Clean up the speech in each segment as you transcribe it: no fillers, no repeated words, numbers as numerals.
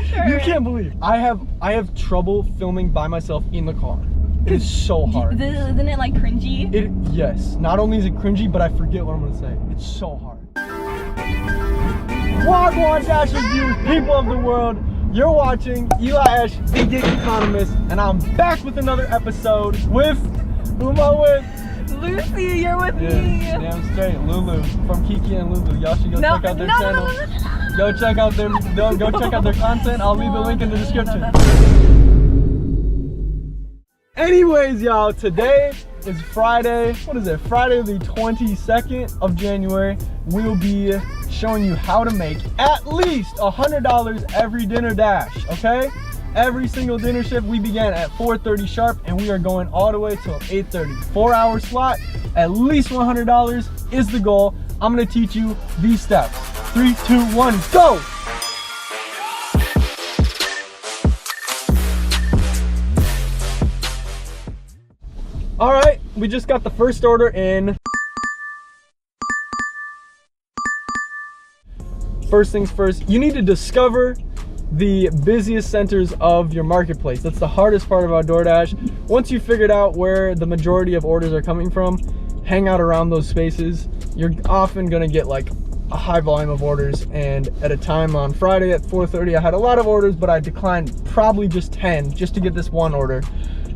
DoorDasher. You can't believe I have trouble filming by myself in the car. It is so hard. Isn't it like cringy? Yes. Not only is it cringy, but I forget what I'm gonna say. It's so hard. Wagwan Dashers viewers, people of the world. You're watching Eli Esch, the Gig Economist, and I'm back with another episode with, who am I with? Lucy, you're with me. Damn straight, Lulu from Kiki and Lulu. Y'all should go check out their channel. Go check out their content. I'll leave the link in the description. Anyways, y'all, today is Friday. What is it? Friday the 22nd of January. We'll be showing you how to make at least $100 every dinner dash, okay? Every single dinner shift. We began at 4:30 sharp and we are going all the way till 8:30. 4-hour slot, at least $100 is the goal. I'm gonna teach you these steps. 3, 2, 1, go! All right, we just got the first order in. First things first, you need to discover the busiest centers of your marketplace. That's the hardest part about DoorDash. Once you figured out where the majority of orders are coming from, hang out around those spaces. You're often gonna get like a high volume of orders, and at a time on Friday at 4:30, I had a lot of orders, but I declined probably just 10 just to get this one order.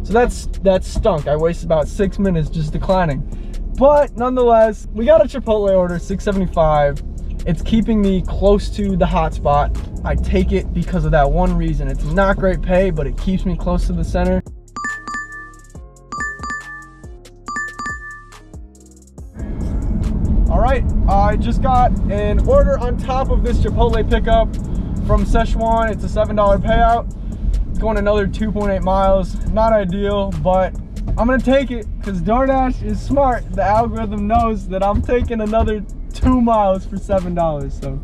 So that stunk. I wasted about 6 minutes just declining. But nonetheless, we got a Chipotle order, $6.75. It's keeping me close to the hotspot. I take it because of that one reason. It's not great pay, but it keeps me close to the center. All right, I just got an order on top of this Chipotle pickup from Szechuan. It's a $7 payout. Going another 2.8 miles. Not ideal, but I'm gonna take it because DoorDash is smart. The algorithm knows that I'm taking another 2 miles for $7. So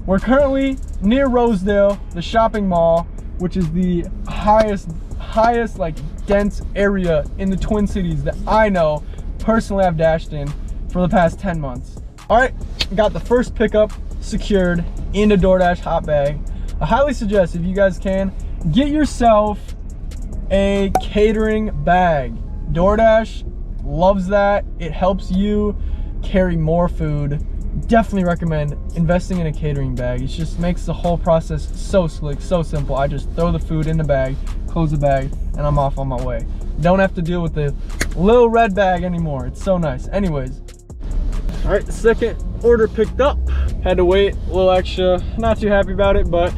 we're currently near Rosedale, the shopping mall, which is the highest like dense area in the Twin Cities that I know personally. I've dashed in for the past 10 months. All right, got the first pickup secured in a DoorDash hot bag. I highly suggest, if you guys can, get yourself a catering bag. DoorDash loves that. It helps you carry more food. Definitely recommend investing in a catering bag. It just makes the whole process so slick, so simple. I just throw the food in the bag, close the bag, and I'm off on my way. Don't have to deal with the little red bag anymore. It's so nice. Anyways, all right, the second order picked up. Had to wait a little extra. Not too happy about it, but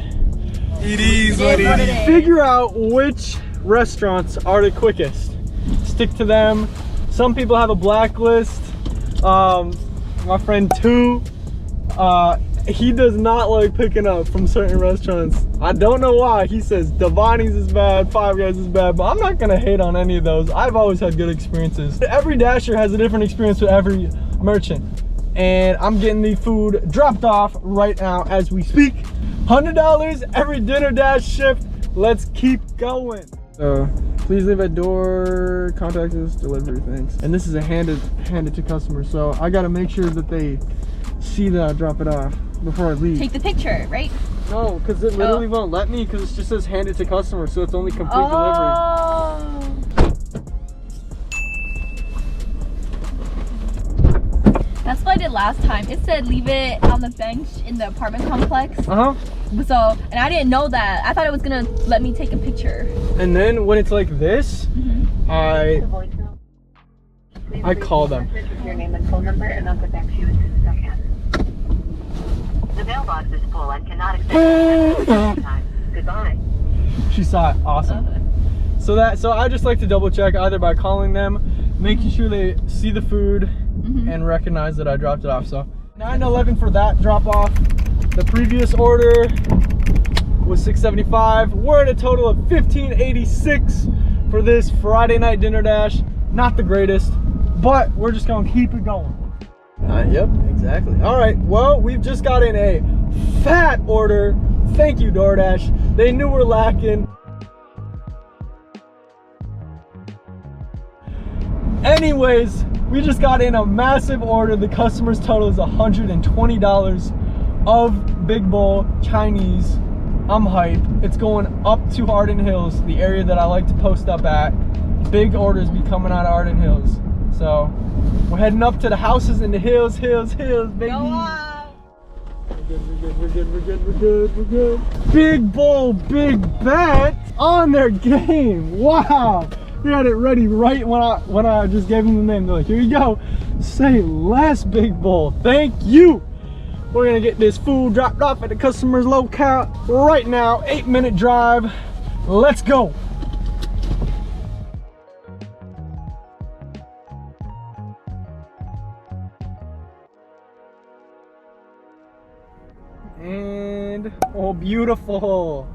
it is what it is. Figure out which restaurants are the quickest. Stick to them. Some people have a blacklist. My friend Tu, he does not like picking up from certain restaurants. I don't know why. He says Devani's is bad, Five Guys is bad, but I'm not gonna hate on any of those. I've always had good experiences. Every dasher has a different experience with every merchant, and I'm getting the food dropped off right now as we speak. $100 every dinner dash shift. Let's keep going. Please leave at door, contact us, delivery, thanks. And this is a handed to customer, so I gotta make sure that they see that I drop it off before I leave. Take the picture, right? No, because it literally won't let me, because it just says handed to customer, so it's only complete delivery. That's what I did last time. It said leave it on the bench in the apartment complex. So, and I didn't know that. I thought it was gonna let me take a picture. And then when it's like this, I call them. Your name and phone number, and I'll get back to you as soon as I can. The mailbox is full and cannot accept time. Goodbye. She saw it. Awesome. So I just like to double check either by calling them, making sure they see the food, and recognize that I dropped it off. So 9-11 for that drop off. The previous order was $6.75. We're at a total of $15.86 for this Friday night dinner dash. Not the greatest, but we're just gonna keep it going. Yep, exactly. All right, well, we've just got in a fat order. Thank you, DoorDash. They knew we're lacking. Anyways, we just got in a massive order. The customer's total is $120 of big bowl Chinese I'm hype. It's going up to Arden Hills, the area that I like to post up at. Big orders be coming out of Arden Hills. So we're heading up to the houses in the hills, baby. Go on. We're good. Big bull, big bet on their game. Wow. They had it ready right when I just gave them the name. They're like, here you go. Say less, big bull. Thank you. We're gonna get this food dropped off at the customer's locale right now. 8-minute drive. Let's go. And oh, beautiful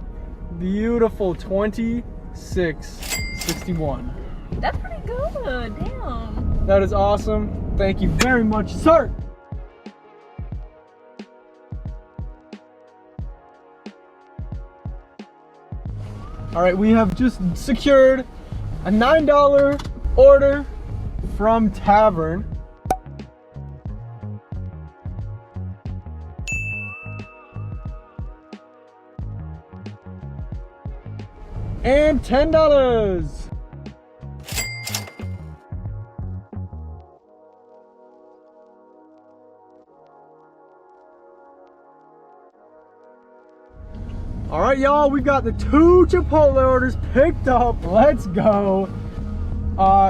2661. That's pretty good. Damn. That is awesome. Thank you very much, sir. All right, we have just secured a $9 order from Tavern. And $10. All right, y'all, we got the 2 Chipotle orders picked up. Let's go.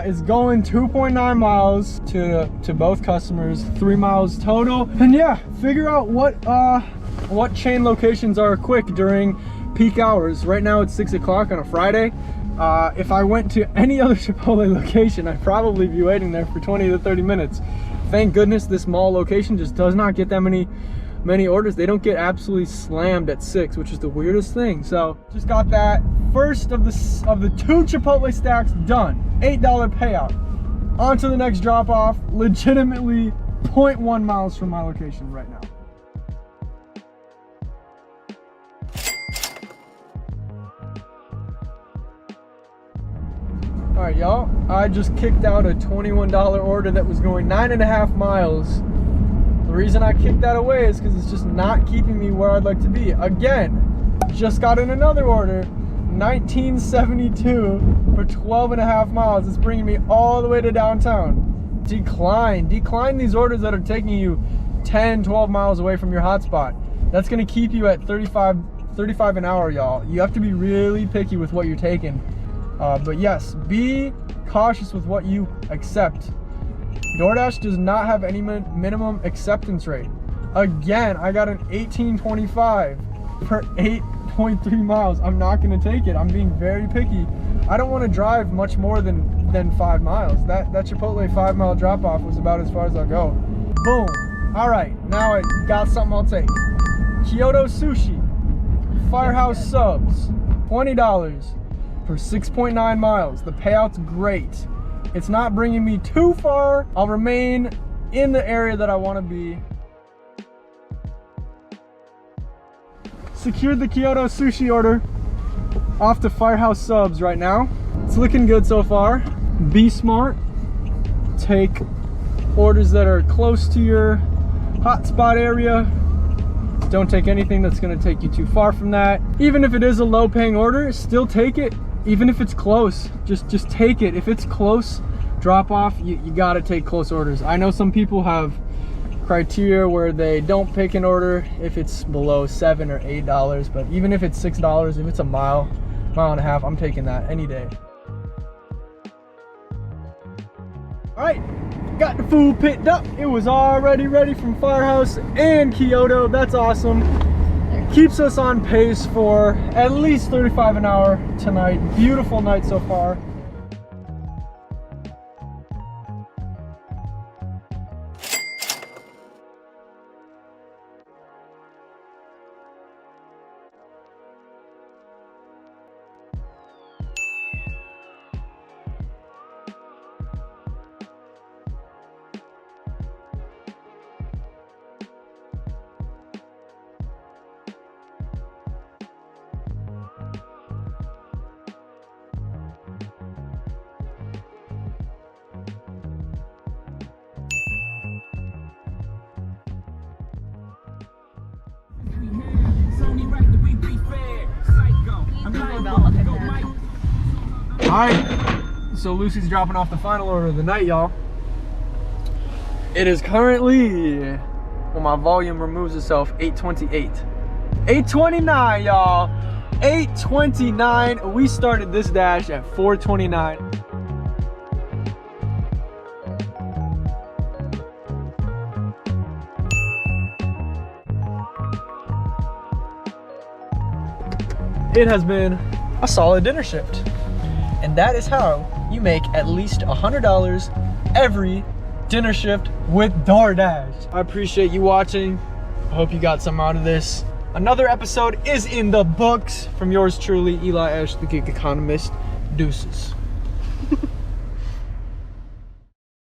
It's going 2.9 miles to both customers, 3 miles total. And yeah, figure out what chain locations are quick during peak hours. Right now it's 6 o'clock on a Friday. If I went to any other Chipotle location, I'd probably be waiting there for 20 to 30 minutes. Thank goodness this mall location just does not get that many orders. They don't get absolutely slammed at 6, which is the weirdest thing. So just got that first of the 2 Chipotle stacks done. $8 payout. On to the next drop off. Legitimately 0.1 miles from my location right now. All right, y'all, I just kicked out a $21 order that was going 9.5 miles. The reason I kicked that away is because it's just not keeping me where I'd like to be. Again, just got in another order, 1972 for 12.5 miles. It's bringing me all the way to downtown. Decline these orders that are taking you 10, 12 miles away from your hotspot. That's gonna keep you at 35 an hour, y'all. You have to be really picky with what you're taking. But yes, be cautious with what you accept. DoorDash does not have any minimum acceptance rate. Again, I got an 18.25 for 8.3 miles. I'm not gonna take it. I'm being very picky. I don't want to drive much more than 5 miles. That Chipotle 5-mile drop off was about as far as I'll go. Boom. All right, now I got something I'll take. Kyoto Sushi, Firehouse subs, $20 for 6.9 miles. The payout's great. It's not bringing me too far. I'll remain in the area that I want to be. Secured the Kyoto Sushi order off to Firehouse subs right now. It's looking good so far. Be smart. Take orders that are close to your hotspot area. Don't take anything that's going to take you too far from that. Even if it is a low paying order, still take it. Even if it's close, just take it. If it's close drop off, you gotta take close orders. I know some people have criteria where they don't pick an order if it's below $7 or $8, but even if it's $6, if it's a mile and a half, I'm taking that any day. All right, got the food picked up. It was already ready from Firehouse and Kyoto. That's awesome. Keeps us on pace for at least 35 an hour tonight. Beautiful night so far. right, so Lucy's dropping off the final order of the night, y'all. It is currently, when my volume removes itself, 8:28. 8:29, y'all. 8:29. We started this dash at 4:29. It has been a solid dinner shift. And that is how you make at least $100 every dinner shift with DoorDash. I appreciate you watching. I hope you got some out of this. Another episode is in the books from yours truly, Eli Esch, the Gig Economist. Deuces.